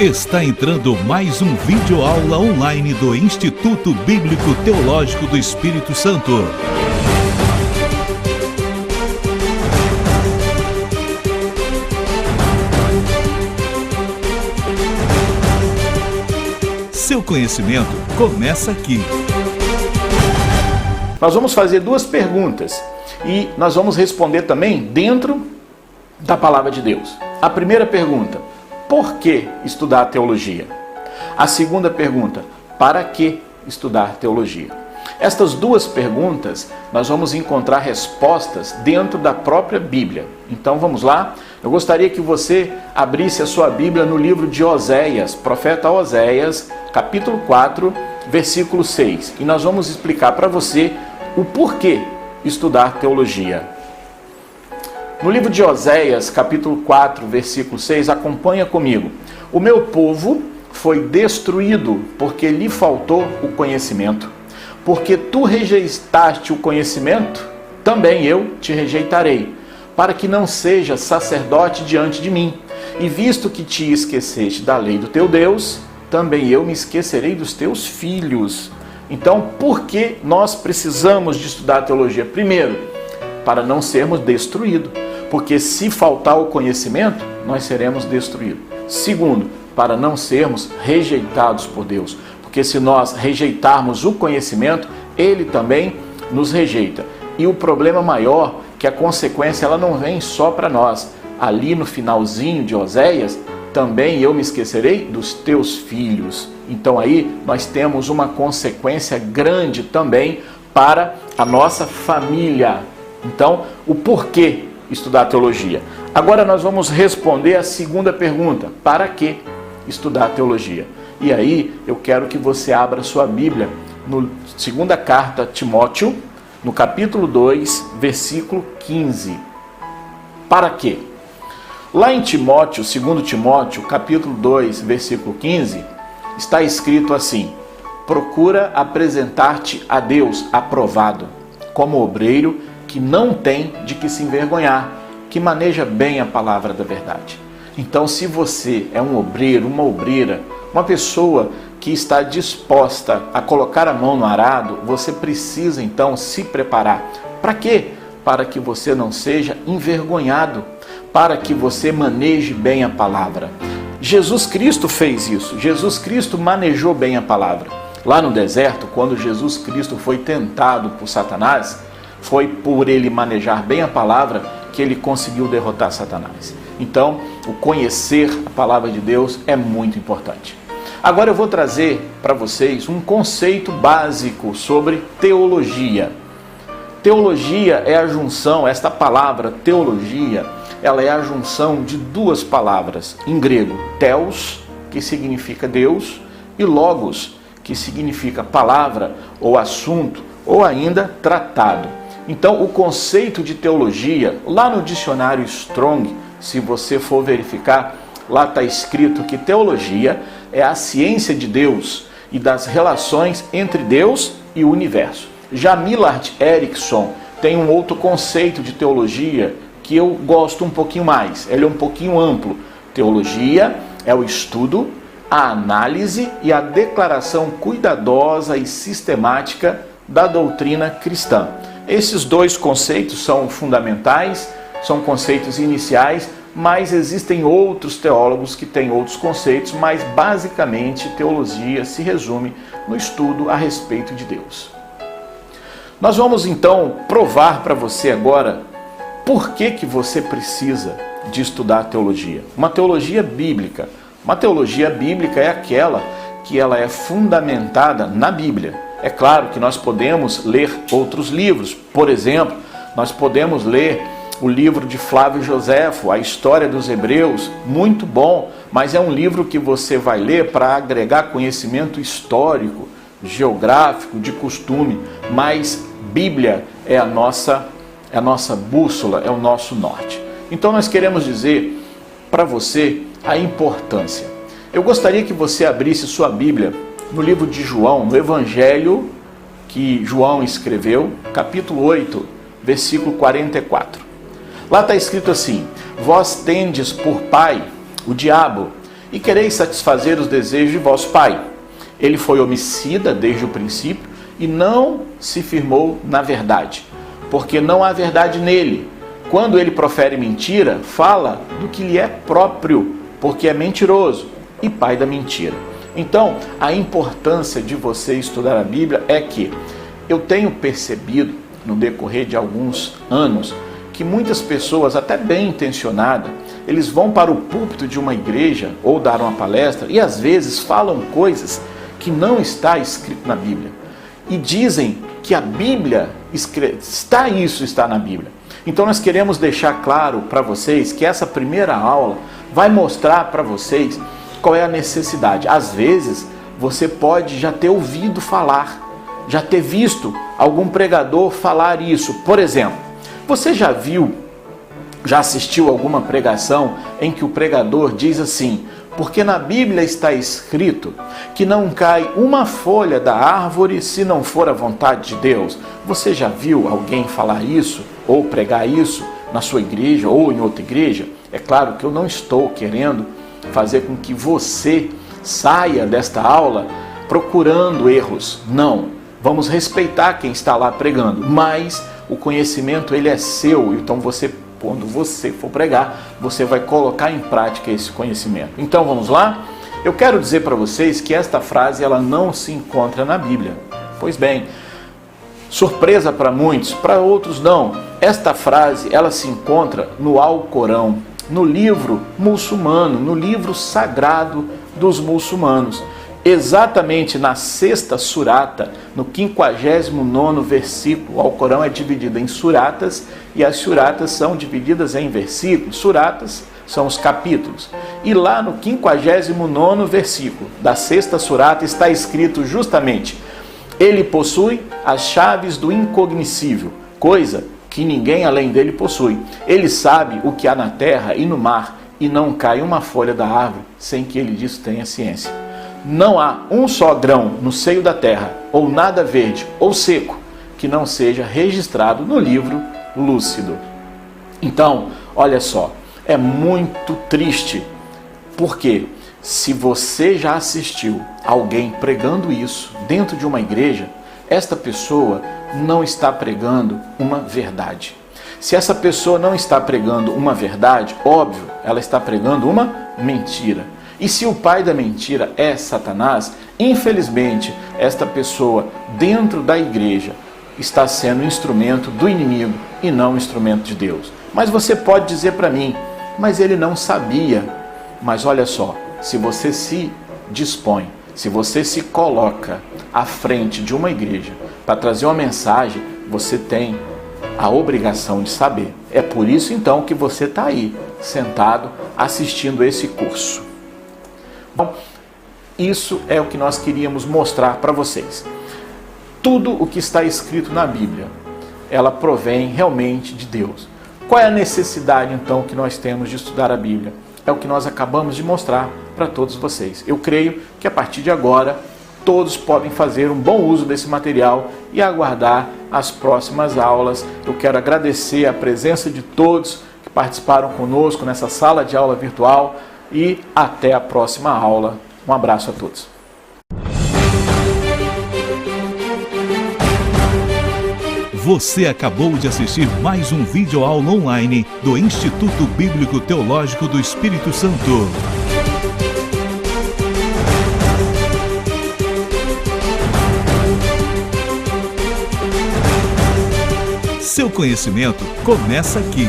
Está entrando mais um vídeo aula online do Instituto Bíblico Teológico do Espírito Santo. Seu conhecimento começa aqui. Nós vamos fazer duas perguntas e nós vamos responder também dentro da palavra de Deus. A primeira pergunta: por que estudar teologia? A segunda pergunta: para que estudar teologia? Estas duas perguntas nós vamos encontrar respostas dentro da própria Bíblia. Então vamos lá? Eu gostaria que você abrisse a sua Bíblia no livro de Oséias, profeta Oséias, capítulo 4, versículo 6. E nós vamos explicar para você o porquê estudar teologia. No livro de Oséias, capítulo 4, versículo 6, acompanha comigo. O meu povo foi destruído porque lhe faltou o conhecimento. Porque tu rejeitaste o conhecimento, também eu te rejeitarei, para que não sejas sacerdote diante de mim. E visto que te esqueceste da lei do teu Deus, também eu me esquecerei dos teus filhos. Então, por que nós precisamos de estudar teologia? Primeiro, para não sermos destruídos. Porque se faltar o conhecimento, nós seremos destruídos. Segundo, para não sermos rejeitados por Deus. Porque se nós rejeitarmos o conhecimento, Ele também nos rejeita. E o problema maior, que a consequência ela não vem só para nós. Ali no finalzinho de Oséias, também eu me esquecerei dos teus filhos. Então aí nós temos uma consequência grande também para a nossa família. Então, o porquê estudar teologia? Agora nós vamos responder a segunda pergunta: para que estudar teologia? E aí eu quero que você abra sua Bíblia no segunda carta a Timóteo, no capítulo 2, versículo 15. Para quê? Lá em Timóteo, 2 Timóteo, capítulo 2, versículo 15, está escrito assim: procura apresentar-te a Deus aprovado, como obreiro que não tem de que se envergonhar, que maneja bem a palavra da verdade. Então, se você é um obreiro, uma obreira, uma pessoa que está disposta a colocar a mão no arado, você precisa então se preparar. Para quê? Para que você não seja envergonhado, para que você maneje bem a palavra. Jesus Cristo fez isso, Jesus Cristo manejou bem a palavra. Lá no deserto, quando Jesus Cristo foi tentado por Satanás, foi por ele manejar bem a palavra que ele conseguiu derrotar Satanás. Então, o conhecer a palavra de Deus é muito importante. Agora eu vou trazer para vocês um conceito básico sobre teologia. Teologia é a junção, esta palavra teologia, ela é a junção de duas palavras em grego: theos, que significa Deus, e logos, que significa palavra ou assunto, ou ainda tratado. Então, o conceito de teologia, lá no dicionário Strong, se você for verificar, lá está escrito que teologia é a ciência de Deus e das relações entre Deus e o universo. Já Millard Erickson tem um outro conceito de teologia que eu gosto um pouquinho mais, ele é um pouquinho amplo. Teologia é o estudo, a análise e a declaração cuidadosa e sistemática da doutrina cristã. Esses dois conceitos são fundamentais, são conceitos iniciais, mas existem outros teólogos que têm outros conceitos, mas basicamente teologia se resume no estudo a respeito de Deus. Nós vamos então provar para você agora por que você precisa de estudar teologia. Uma teologia bíblica. Uma teologia bíblica é aquela que ela é fundamentada na Bíblia. É claro que nós podemos ler outros livros. Por exemplo, nós podemos ler o livro de Flávio Joséfo, A História dos Hebreus, muito bom, mas é um livro que você vai ler para agregar conhecimento histórico, geográfico, de costume, mas Bíblia é a nossa bússola, é o nosso norte. Então nós queremos dizer para você a importância. Eu gostaria que você abrisse sua Bíblia no livro de João, no Evangelho que João escreveu, capítulo 8, versículo 44. Lá está escrito assim: vós tendes por pai o diabo, e quereis satisfazer os desejos de vosso pai. Ele foi homicida desde o princípio e não se firmou na verdade, porque não há verdade nele. Quando ele profere mentira, fala do que lhe é próprio, porque é mentiroso e pai da mentira. Então, a importância de você estudar a Bíblia é que eu tenho percebido, no decorrer de alguns anos, que muitas pessoas, até bem intencionadas, eles vão para o púlpito de uma igreja ou dar uma palestra e às vezes falam coisas que não está escrito na Bíblia. E dizem que a Bíblia está na Bíblia. Então nós queremos deixar claro para vocês que essa primeira aula vai mostrar para vocês qual é a necessidade. Às vezes você pode já ter ouvido falar, já ter visto algum pregador falar isso. Por exemplo, você já assistiu alguma pregação em que o pregador diz assim: porque na Bíblia está escrito que não cai uma folha da árvore se não for a vontade de Deus? Você já viu alguém falar isso ou pregar isso na sua igreja ou em outra igreja? É claro que eu não estou querendo fazer com que você saia desta aula procurando erros. Não, vamos respeitar quem está lá pregando, mas o conhecimento ele é seu, então quando você for pregar, você vai colocar em prática esse conhecimento. Então vamos lá? Eu quero dizer para vocês que esta frase ela não se encontra na Bíblia. Pois bem, surpresa para muitos, para outros não. Esta frase ela se encontra no Alcorão, no livro muçulmano, no livro sagrado dos muçulmanos. Exatamente na 6ª surata, no 59º versículo. O Alcorão é dividido em suratas e as suratas são divididas em versículos. Suratas são os capítulos. E lá no 59º versículo da 6ª surata está escrito justamente: ele possui as chaves do incognoscível, coisa que ninguém além dele possui. Ele sabe o que há na terra e no mar, e não cai uma folha da árvore sem que ele disso tenha ciência. Não há um só grão no seio da terra, ou nada verde ou seco, que não seja registrado no livro lúcido. Então, olha só, é muito triste, porque se você já assistiu alguém pregando isso dentro de uma igreja, esta pessoa não está pregando uma verdade. Se essa pessoa não está pregando uma verdade, óbvio, ela está pregando uma mentira. E se o pai da mentira é Satanás, infelizmente, esta pessoa dentro da igreja está sendo instrumento do inimigo e não instrumento de Deus. Mas você pode dizer para mim, mas ele não sabia. Mas olha só, se você se dispõe, se você se coloca à frente de uma igreja para trazer uma mensagem, você tem a obrigação de saber. É por isso então que você está aí, sentado, assistindo esse curso. Bom, isso é o que nós queríamos mostrar para vocês. Tudo o que está escrito na Bíblia, ela provém realmente de Deus. Qual é a necessidade então que nós temos de estudar a Bíblia? É o que nós acabamos de mostrar para todos vocês. Eu creio que a partir de agora, todos podem fazer um bom uso desse material e aguardar as próximas aulas. Eu quero agradecer a presença de todos que participaram conosco nessa sala de aula virtual e até a próxima aula. Um abraço a todos. Você acabou de assistir mais um vídeo aula online do Instituto Bíblico Teológico do Espírito Santo. Seu conhecimento começa aqui.